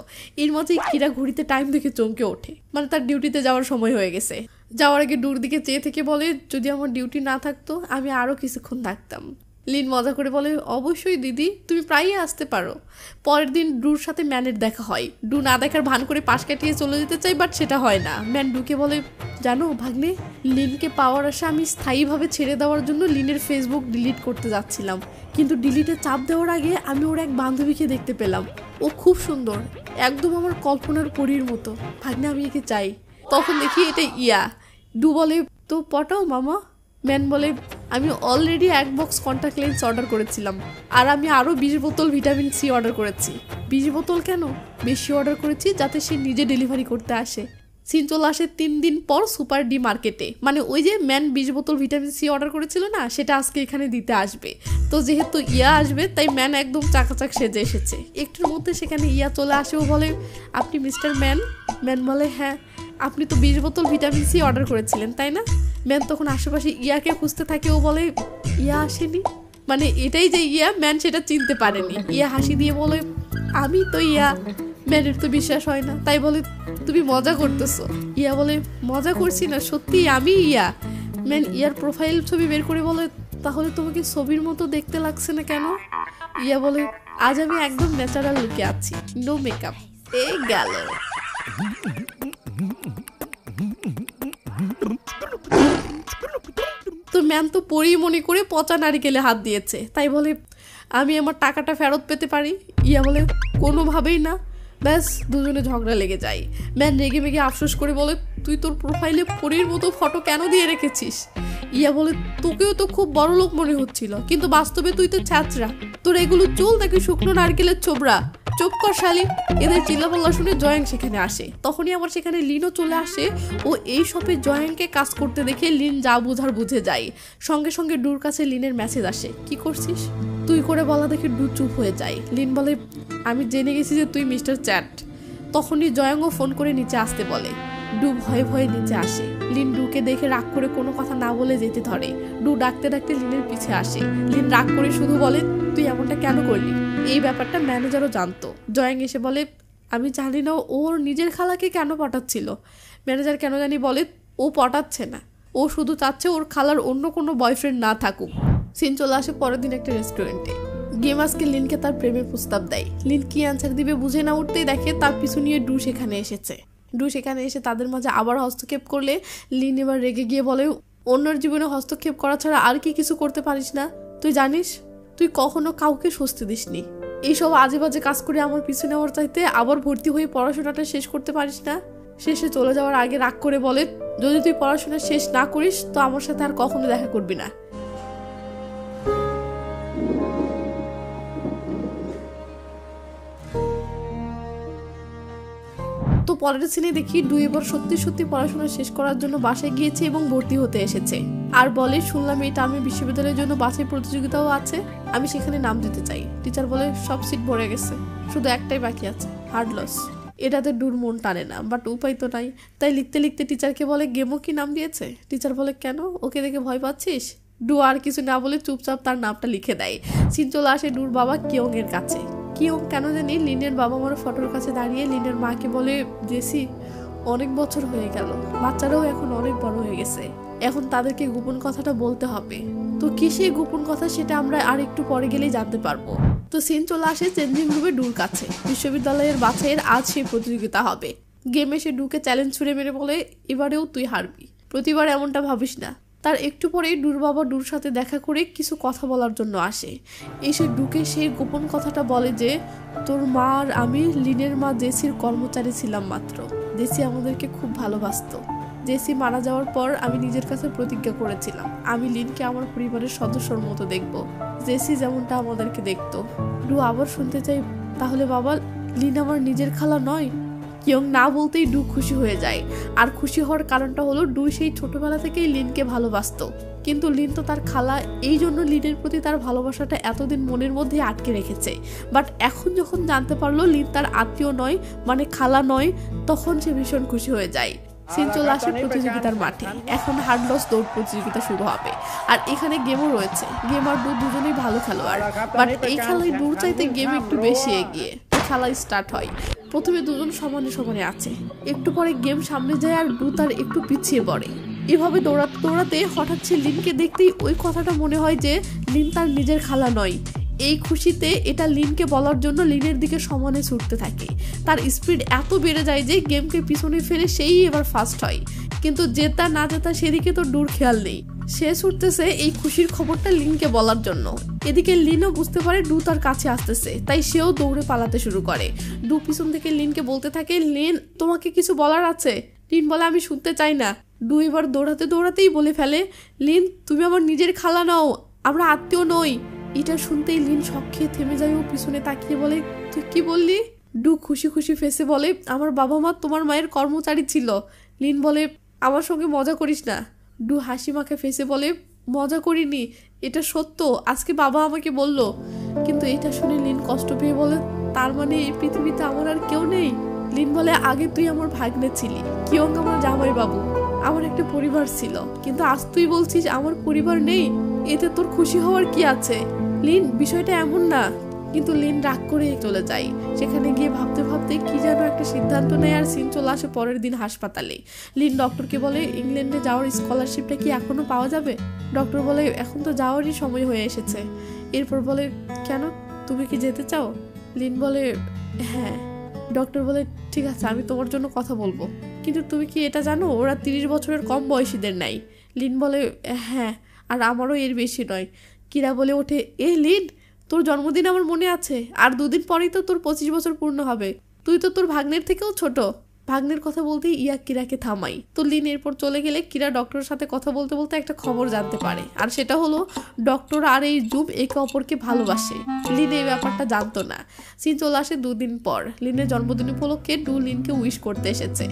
এর মধ্যে কিরা ঘড়িতে টাইম দেখে চমকে ওঠে, মানে তার ডিউটিতে যাওয়ার সময় হয়ে গেছে। যাওয়ার আগে ডুর দিকে চেয়ে থেকে বলে, যদি আমার ডিউটি না থাকতো আমি আরও কিছুক্ষণ থাকতাম। লিন মজা করে বলে, অবশ্যই দিদি, তুমি প্রায়ই আসতে পারো। পরের দিন ডুর সাথে ম্যানের দেখা হয়। ডু না দেখার ভান করে পাশ কাটিয়ে চলে যেতে চাই, বাট সেটা হয় না। ম্যান ডুকে বলে, জানো ভাগ্নে, লিনকে পাওয়ার আশা আমি স্থায়ীভাবে ছেড়ে দেওয়ার জন্য লিনের ফেসবুক ডিলিট করতে যাচ্ছিলাম, কিন্তু ডিলিটে চাপ দেওয়ার আগে আমি ওর এক বান্ধবীকে দেখতে পেলাম। ও খুব সুন্দর, একদম আমার কল্পনার পরীর মতো। ভাগ্নে, আমি একে চাই। তখন দেখি এটা ইয়া। ডু বলে, তো পটাও মামা। ম্যান বলে, আমি already 1 box contact lens order করেছিলাম, আর আমি আরও 20 বোতল ভিটামিন সি অর্ডার করেছি। 20 বোতল কেন? বেশি অর্ডার করেছি যাতে সে নিজে ডেলিভারি করতে আসে। সিন চলে আসে 3 দিন পর সুপার ডি মার্কেটে, মানে ওই যে ম্যান 20 বোতল ভিটামিন সি অর্ডার করেছিল না, সেটা আজকে এখানে দিতে আসবে। তো যেহেতু ইয়া আসবে তাই ম্যান একদম চাকাচাক সেজে এসেছে। একটুর মধ্যে সেখানে ইয়া চলে আসে। ও বলে, আপনি মিস্টার ম্যান? ম্যান বলে, হ্যাঁ। আপনি তো 20 বোতল ভিটামিন সি অর্ডার করেছিলেন, তাই না? ম্যান তখন আশেপাশে ইয়াকে খুঁজতে থাকে। ও বলে, ইয়া আসেনি, মানে এটাই যে ইয়া। ম্যান সেটা চিনতে পারেনি। ইয়া হাসি দিয়ে বলে, আমি তো ইয়া। ম্যানের তো বিশ্বাস হয় না, তাই বলে, তুমি মজা করতেছো। ইয়া বলে, মজা করছি না, সত্যি আমি ইয়া। ম্যান ইয়ার প্রোফাইল ছবি বের করে বলে, তাহলে তোমাকে ছবির মতো দেখতে লাগছে না কেন? ইয়া বলে, আজ আমি একদম ন্যাচারাল লুকে আছি, নো মেকআপ। এই গেল। তো ম্যান তো পরেই মনে করে পচা নারিকেলে হাত দিয়েছে, তাই বলে, আমি আমার টাকাটা ফেরত পেতে পারি? ইয়া বলে, কোনোভাবেই না। ব্যাস দুজনে ঝগড়া লেগে যায়। ম্যান রেগে মেগে আফসোস করে বলে, তুই তোর প্রোফাইলে পরীর মতো ফটো কেন দিয়ে রেখেছিস? ইয়া বলে, তোকেও তো খুব বড় লোক মনে হচ্ছিল, কিন্তু বাস্তবে তুই তো ছ্যাচরা। তোর এগুলো চুল নাকি শুকনো নারকেলের ছোবড়া? চুপ কর শালি। এদের চিল্লাপাল্লা শুনে জয়াং সেখানে আসে। তখনই আমার সেখানে লিনও চলে আসে। ও এই শপে জয়াংকে কাজ করতে দেখে লিন যা বুঝার বুঝে যায়। সঙ্গে সঙ্গে ডুর কাছে লিনের মেসেজ আসে, কি করছিস তুই? করে বলা দেখে ডু চুপ হয়ে যায়। লিন বলে, আমি জেনে গেছি যে তুই মিস্টার চ্যাট। তখনই জয়াংও ফোন করে নিচে আসতে বলে। ডু ভয়ে ভয়ে নিচে আসে। লিন ডুকে দেখে রাগ করে কোনো কথা না বলে যেতে ধরে। ডু ডাকতে ডাকতে লিনের পিছে আসে। লিন রাগ করে শুধু বলে, তুই এমনটা কেন করলি? এই ব্যাপারটা ম্যানেজারও জানতো। জয়াং এসে বলে, আমি জানি না ওর নিজের খালাকে কেন পটাচ্ছিল। ম্যানেজার কেন জানি বলে, ও পটাচ্ছে না, ও শুধু চাচ্ছে ওর খালার অন্য কোনো বয়ফ্রেন্ড না থাকুক। সিন চলে আসে পরের দিন একটা রেস্টুরেন্টে। গেম আজকে লিনকে তার প্রেমের প্রস্তাব দেয়। লিন কি অ্যান্সার দিবে বুঝে না উঠতেই দেখে তার পিছু নিয়ে ডু সেখানে এসেছে। ডু সেখানে এসে তাদের মাঝে আবার হস্তক্ষেপ করলে লিন এবার রেগে গিয়ে বলে, অন্যের জীবনে হস্তক্ষেপ করা ছাড়া আর কি কিছু করতে পারিস না? তুই জানিস তুই কখনো কাউকে স্বস্তি দিসনি। এইসব আজে বাজে কাজ করে আমার পিছু নেওয়ার চাইতে আবার ভর্তি হয়ে পড়াশোনাটা শেষ করতে পারিস না? শেষে চলে যাওয়ার আগে রাগ করে বলে, যদি তুই পড়াশোনা শেষ না করিস তো আমার সাথে আর কখনো দেখা করবি না। তো পরের সিনে দেখি ডু এবার সত্যি সত্যি পড়াশোনা শেষ করার জন্য বাসায় গিয়েছে এবং ভর্তি হতে এসেছে। আর বলে, শুনলাম এই টার্মে বিশ্ববিদ্যালয়ের জন্য বাছাই প্রতিযোগিতাও আছে, আমি সেখানে নাম দিতে চাই। টিচার বলে, সব সিট ভরে গেছে, শুধু একটাই বাকি আছে, হার্ড লস। এটাতে ডুর মন টানে না, বাট উপায় তো নাই। তাই লিখতে লিখতে টিচারকে বলে, গেমও কি নাম দিয়েছে? টিচার বলে, কেন, ওকে দেখে ভয় পাচ্ছিস? ডু আর কিছু না বলে চুপচাপ তার নামটা লিখে দেয়। সিন চলে আসে ডুর বাবা কিয়ং এর কাছে। কিয়ং কেন জানি লিনের বাবা মার ফটোর কাছে দাঁড়িয়ে লিনের মাকে বলে, জেসি অনেক বছর হয়ে গেল, বাচ্চারাও এখন অনেক বড় হয়ে গেছে, এখন তাদেরকে গোপন কথাটা বলতে হবে। তো কি সেই গোপন কথা সেটা আমরা আর একটু পরে গেলেই জানতে পারবো। তো সিন চলে আসে চেঞ্জিং রুমে ডুর কাছে। বিশ্ববিদ্যালয়ের বাছাইয়ের আজ সেই প্রতিযোগিতা হবে। গেমে সে ডুকে চ্যালেঞ্জ ছুড়ে মেরে বলে, এবারেও তুই হারবি, প্রতিবার এমনটা ভাবিস না। তার একটু পরেই ডুর বাবা ডুর সাথে দেখা করে কিছু কথা বলার জন্য আসে। এসে ডুকে সেই গোপন কথাটা বলে যে, তোর মা আর আমি লিনের মা জেসির কর্মচারী ছিলাম মাত্র, জেসি আমাদেরকে খুব ভালোবাসতো। জেসি মারা যাওয়ার পর আমি নিজের কাছে প্রতিজ্ঞা করেছিলাম আমি লিনকে আমার পরিবারের সদস্যর মতো দেখব, জেসি যেমনটা আমাদেরকে দেখতো। ডু আবার শুনতে চাই, তাহলে বাবা লিন আমার নিজের খালা নয়? কিয়ং না বলতেই ডু খুশি হয়ে যায়। আর খুশি হওয়ার কারণটা হলো ডু সেই ছোটবেলা থেকেই লিনকে ভালোবাসতো, কিন্তু লিন তো তার খালা, এই জন্য লিনের প্রতি তার ভালোবাসাটা এতদিন মনের মধ্যে আটকে রেখেছে। বাট এখন যখন জানতে পারলো লিন তার আত্মীয় নয়, মানে খালা নয়, তখন সে ভীষণ খুশি হয়ে যায়। সিন চলে আসে প্রতিযোগিতার মাঠে। এখন হার্ড লস দৌড় প্রতিযোগিতা শুরু হবে। আর এখানে গেমও রয়েছে। গেম আর ডু দুজনেই ভালো খেলোয়াড়, বাট এই খেলায় ডুর চাইতে গেম একটু বেশি এগিয়ে। খেলা স্টার্ট হয়। প্রথমে দুজন সমানে সমানে আছে, একটু পরে গেম সামনে যায় আর ডু তার একটু পিছিয়ে পড়ে। এভাবে দৌড়াতে দৌড়াতে হঠাৎ সে লিনকে দেখতেই ওই কথাটা মনে হয় যে লিন তার নিজের খালা নয়। এই খুশিতে এটা লিনকে বলার জন্য লিনের দিকে সমানে ছুটতে থাকে। তার স্পিড এত বেড়ে যায় যে গেমকে পিছনে ফেলে সেই এবার ফার্স্ট হয়। কিন্তু জেতা না জেতা সেদিকে তো ডুর খেয়াল নেই। সে ছুটতেছে এই খুশির খবরটা লিনকে বলার জন্য। এদিকে লিনও বুঝতে পারে ডু তার কাছে আসতেছে, তাই সেও দৌড়ে পালাতে শুরু করে। ডু পিছন থেকে লিনকে বলতে থাকে, লিন তোমাকে কিছু বলার আছে। লিন বলে, আমি শুনতে চাই না। ডু এবার দৌড়াতে দৌড়াতেই বলে ফেলে, লিন তুমি আমার নিজের খালা নও, আমরা আত্মীয় নই। এটা শুনতেই লিন শক খেয়ে থেমে যায় ও পিছনে তাকিয়ে বলে, তুই কি বললি? ডু খুশি খুশি ফেসে বলে, আমার বাবা মা তোমার মায়ের কর্মচারী ছিল। লিন বলে, আমার সঙ্গে মজা করিস না। ডু হাসি মাখে ফেসে বলে, মজা করিনি, এটা সত্য, আজকে বাবা আমাকে বলল। কিন্তু এটা শুনে লিন কষ্ট পেয়ে বলে, তার মানে এই পৃথিবীতে আমার আর কেউ নেই? লিন বলে, আগে তুই আমার ভাগ্নে ছিলি, কিয়ং আমার জামাই বাবু, আমার একটা পরিবার ছিল, কিন্তু আজ তুই বলছিস আমার পরিবার নেই, এতে তোর খুশি হওয়ার কি আছে? লিন বিষয়টা এমন না। কিন্তু লিন রাগ করে চলে যায়। সেখানে গিয়ে ভাবতে ভাবতে কি যেন একটা সিদ্ধান্ত নেয় আর সিন চলে আসে পরের দিন হাসপাতালে। লিন ডক্টরকে বলে, ইংল্যান্ডে যাওয়ার স্কলারশিপটা কি এখনো পাওয়া যাবে? ডক্টর বলে, এখন তো যাওয়ারই সময় হয়ে এসেছে। এরপর বলে, কেন, তুমি কি যেতে চাও? লিন বলে, হ্যাঁ। ডক্টর বলে, ঠিক আছে, আমি তোমার জন্য কথা বলবো, কিন্তু তুমি কি এটা জানো ওরা 30 বছরের কম বয়সীদের নাই? লিন বলে, হ্যাঁ, আর আমারও এর বেশি নয়। কিরা বলে ওঠে, লিন তোর জন্মদিন আমার মনে আছে, আর 2 দিন পরেই তো তোর 25 বছর পূর্ণ হবে, তুই তো তোর ভাগ্নের থেকেও ছোট। ভাগ্নের কথা বলতেই ইয়া কিরাকে থামাই। তো লিন এরপর চলে গেলে কিরা ডক্টরের সাথে কথা বলতে বলতে একটা খবর জানতে পারে, আর সেটা হলো ডক্টর আর এই জুব একে অপরকে ভালোবাসে। লিন এই ব্যাপারটা জানতো না। সিন চলে আসে 2 দিন পর। লিনের জন্মদিন উপলক্ষে ডু লিনকে উইশ করতে এসেছে।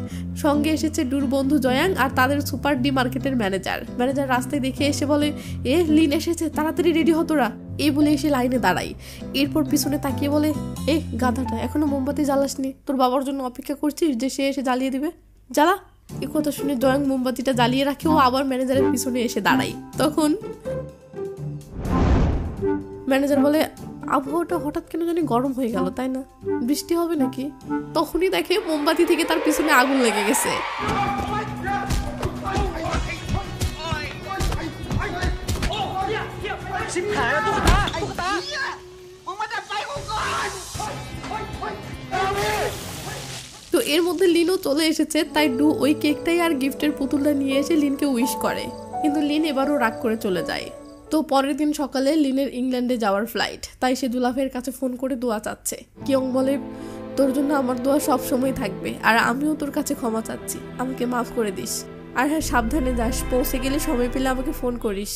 সঙ্গে এসেছে ডুর বন্ধু জয়াং আর তাদের সুপার ডি মার্কেটের ম্যানেজার। রাস্তায় দেখে এসে বলে, লিন এসেছে, তাড়াতাড়ি রেডি হ তোরা। এই বলে এসে লাইনে দাঁড়াই। এরপর পিছনে তাকিয়ে বলে, গাধাটা, এখনো মোমবাতি জ্বালাসনি? তোর বাবার জন্য অপেক্ষা করছিস যে সে এসে জ্বালিয়ে দিবে? জ্বালা। এ কথা শুনে জয়াং মোমবাতিটা জ্বালিয়ে রাখে ও আবার ম্যানেজারের পিছনে এসে দাঁড়াই। তখন ম্যানেজার বলে, আবহাওয়াটা হঠাৎ কেন জানি গরম হয়ে গেল, তাই না? বৃষ্টি হবে নাকি? তখনই দেখে মোমবাতি থেকে তার পিছনে আগুন লেগে গেছে। তো এর মধ্যে লিনও চলে এসেছে, তাই ডু ওই কেকটাই আর গিফটের পুতুলটা নিয়ে এসে লিনকে উইশ করে। কিন্তু লিন এবারও রাগ করে চলে যায়। তো পরের দিন সকালে লিনের ইংল্যান্ডে যাওয়ার ফ্লাইট, তাই সে দুলাভের কাছে ফোন করে দোয়া চাচ্ছে। কিয়ং বলে, তোর জন্য আমার দোয়া সব সময় থাকবে, আর আমিও তোর কাছে ক্ষমা চাচ্ছি, আমাকে মাফ করে দিস। আর হ্যাঁ, সাবধানে যাস, পৌঁছে গেলে সময় পেলে আমাকে ফোন করিস।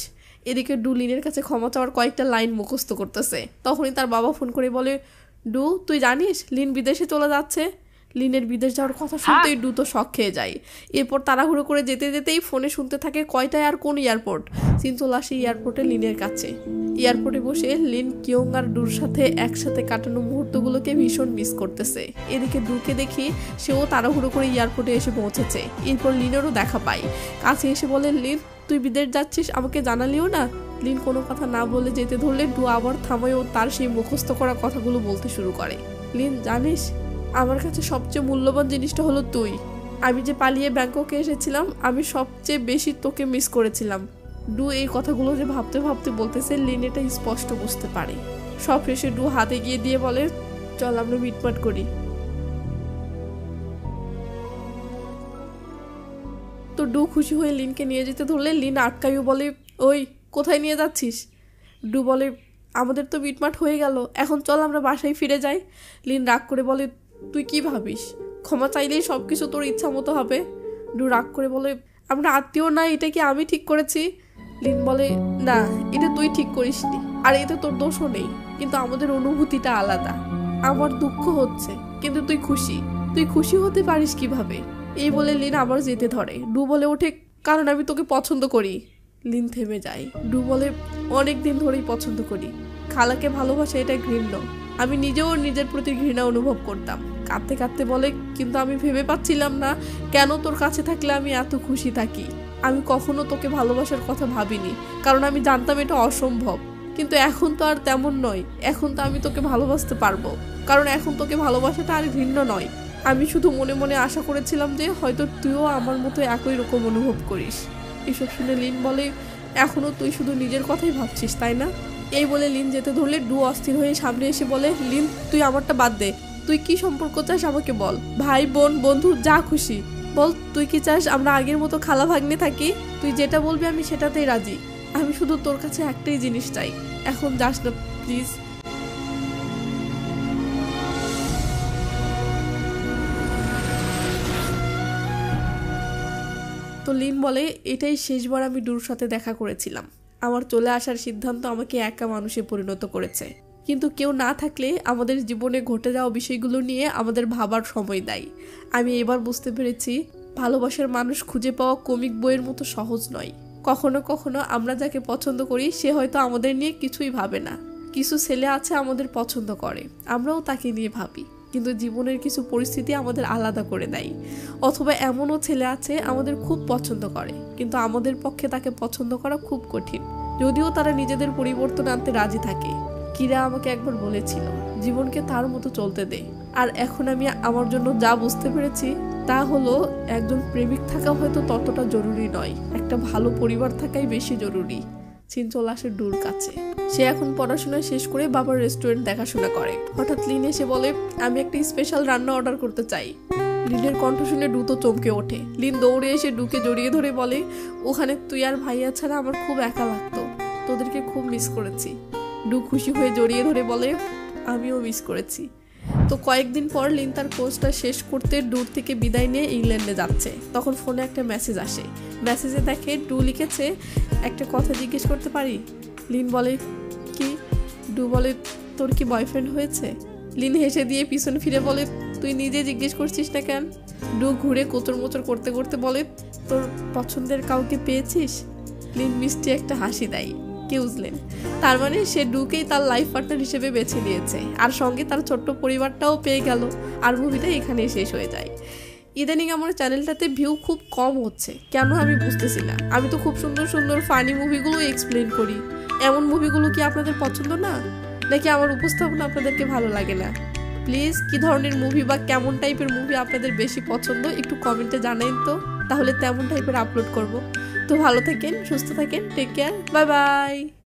এদিকে ডু লিনের কাছে ক্ষমা চাওয়ার কয়েকটা লাইন মুখস্থ করতেছে। তখনই তার বাবা ফোন করে বলে, ডু তুই জানিস লিন বিদেশে চলে যাচ্ছে। লিনের বিদেশ যাওয়ার কথা শুনতেই ডু তো শক খেয়ে যায়। এরপর তাড়াহুড়ো করে যেতে যেতেই ফোনে শুনতে থাকে কয়টায় আর কোন এয়ারপোর্ট। সিন চলে আসে এয়ারপোর্টে লিনের কাছে। এয়ারপোর্টে বসে লিন কিয়ং আর ডুর সাথে একসাথে কাটানো মুহূর্তগুলোকে ভীষণ মিস করতেছে। এদিকে ডুকে দেখি সেও তাড়াহুড়ো করে এয়ারপোর্টে এসে পৌঁছেছে। এরপর লিনেরও দেখা পাই, কাছে এসে বলে, লিন তুই বিদেশ যাচ্ছিস, আমাকে জানালিও না। লিন কোনো কথা না বলে যেতে ধরলে ডু আবার থামায় ও তার সেই মুখস্থ করা কথাগুলো বলতে শুরু করে। লিন জানিস, আমার কাছে সবচেয়ে মূল্যবান জিনিসটা হলো তুই। আমি যে পালিয়ে ব্যাংককে এসেছিলাম, আমি সবচেয়ে বেশি তোকে মিস করেছিলাম। ডু এই কথাগুলো যে ভাবতে ভাবতে বলতেছে, লিন এটা স্পষ্ট বুঝতে পারে। সব শেষে ডু হাতে গিয়ে দিয়ে বলে, চল আমরা মিটমাট করি। তো ডু খুশি হয়ে লিনকে নিয়ে যেতে ধরলে লিন আটকাইও বলে, ওই কোথায় নিয়ে যাচ্ছিস? ডু বলে, আমাদের তো মিটমাট হয়ে গেল, এখন চল আমরা বাসায় ফিরে যাই। লিন রাগ করে বলে, তুই কি ভাবিস ক্ষমা চাইলেই সব কিছু তোর ইচ্ছা মতো হবে? ডু রাগ করে বলে, আমরা আত্মীয় না, এটা কি আমি ঠিক করেছি? লিন বলে, না এটা তুই ঠিক করিসনি, আর এতে তোর দোষও নেই, কিন্তু আমাদের অনুভূতিটা আলাদা। আমার দুঃখ হচ্ছে, কিন্তু তুই খুশি হতে পারিস কিভাবে? এই বলে লিন আবার যেতে ধরে। ডু বলে ওঠে, কারণ আমি তোকে পছন্দ করি। লিন থেমে যায়। ডু বলে, অনেক দিন ধরেই পছন্দ করি, খালাকে ভালোবাসা এটা ঘৃণ্য। আমি নিজেও নিজের প্রতি ঘৃণা অনুভব করতাম। কাঁদতে কাঁদতে বলে, কিন্তু আমি ভেবে পাচ্ছিলাম না কেন তোর কাছে থাকলে আমি এত খুশি থাকি। আমি কখনো তোকে ভালোবাসার কথা ভাবিনি, কারণ আমি জানতাম এটা অসম্ভব। কিন্তু এখন তো আর তেমন নয়, এখন তো আমি তোকে ভালোবাসতে পারবো, কারণ এখন তোকে ভালোবাসাটা আর ঘৃণ্য নয়। আমি শুধু মনে মনে আশা করেছিলাম যে হয়তো তুইও আমার মতো একই রকম অনুভব করিস। এসব শুনে লিন বলে, এখনো তুই শুধু নিজের কথাই ভাবছিস তাই না? এই বলে লিন যেতে ধরলে ডু অস্থির হয়ে সামনে এসে বলে, লিন তুই আমারটা বাদ দে, তুই কি সম্পর্ক চাস আমাকে বল, ভাই বোন বন্ধু যা খুশি বল। তুই কি চাস আমরা আগের মতো খালা ভাগ্নে থাকি? তুই যেটা বলবি আমি সেটাতেই রাজি। আমি শুধু তোর কাছে একটাই জিনিস চাই, এখন যাস না প্লিজ। তো লিন বলে, এটাই শেষবার আমি ডুর সাথে দেখা করেছিলাম। আমার চলে আসার সিদ্ধান্ত আমাকে একা মানুষে পরিণত করেছে, কিন্তু কেউ না থাকলে আমাদের জীবনে ঘটে যাওয়া বিষয়গুলো নিয়ে আমাদের ভাবার সময় দেয়। আমি এবার বুঝতে পেরেছি ভালোবাসার মানুষ খুঁজে পাওয়া কমিক বইয়ের মতো সহজ নয়। কখনো কখনো আমরা যাকে পছন্দ করি সে হয়তো আমাদের নিয়ে কিছুই ভাবে না। কিছু ছেলে আছে আমাদের পছন্দ করে, আমরাও তাকে নিয়ে ভাবি, কিন্তু জীবনের কিছু পরিস্থিতি আমাদের আলাদা করে দেয়। অথবা এমনও ছেলে আছে আমাদের খুব পছন্দ করে, কিন্তু আমাদের পক্ষে তাকে পছন্দ করা খুব কঠিন, যদিও তারা নিজেদের পরিবর্তন আনতে রাজি থাকে। কিরা আমাকে একবার বলেছিল, জীবনকে তার মতো চলতে দে। আর এখন আমি আমার জন্য যা বুঝতে পেরেছি তা হলো, একজন প্রেমিক থাকা হয়তো ততটা জরুরি নয়, একটা ভালো পরিবার থাকাই বেশি জরুরি। সিন চলে আসে ডুর কাছে। সে এখন পড়াশোনা শেষ করে বাবার রেস্টুরেন্ট দেখাশোনা করে। হঠাৎ লিন এসে বলে, আমি একটা স্পেশাল রান্না অর্ডার করতে চাই। লিনের কণ্ঠ শুনে ডু তো চমকে ওঠে। লিন দৌড়ে এসে ডুকে জড়িয়ে ধরে বলে, ওখানে তুই আর ভাইয়া ছাড়া আমার খুব একা লাগতো, তোদেরকে খুব মিস করেছি। ডু খুশি হয়ে জড়িয়ে ধরে বলে, আমিও মিস করেছি। তো কয়েকদিন পর লিন তার কোর্সটা শেষ করতে ডুর থেকে বিদায় নিয়ে ইংল্যান্ডে যাচ্ছে। তখন ফোনে একটা মেসেজ আসে। মেসেজে দেখে ডু লিখেছে, একটা কথা জিজ্ঞেস করতে পারি? লিন বলে, কি? ডু বলে, তোর কি বয়ফ্রেন্ড হয়েছে? লিন হেসে দিয়ে পিছন ফিরে বলে, তুই নিজে জিজ্ঞেস করছিস না কেন? ডু ঘুরে কোচর মোচর করতে করতে বলে, তোর পছন্দের কাউকে পেয়েছিস? লিন মিষ্টি একটা হাসি দেয়। কে বুঝলেন? তার মানে সে ডুকেই তার লাইফ পার্টনার হিসেবে বেছে নিয়েছে, আর সঙ্গে তার ছোট্ট পরিবারটাও পেয়ে গেল। আর মুভিটা এখানেই শেষ হয়ে যায়। ইদানিং আমার চ্যানেলটাতে ভিউ খুব কম হচ্ছে, কেন আমি বুঝতেছি না। আমি তো খুব সুন্দর সুন্দর ফানি মুভিগুলো এক্সপ্লেন করি। এমন মুভিগুলো কি আপনাদের পছন্দ না, নাকি আমার উপস্থাপনা আপনাদেরকে ভালো লাগে না? প্লিজ কি ধরনের মুভি বা কেমন টাইপের মুভি আপনাদের বেশি পছন্দ একটু কমেন্টে জানাইন তো, তাহলে তেমন টাইপের আপলোড করব। তো ভালো থাকেন, সুস্থ থাকেন, টেক কেয়ার, বাই বাই।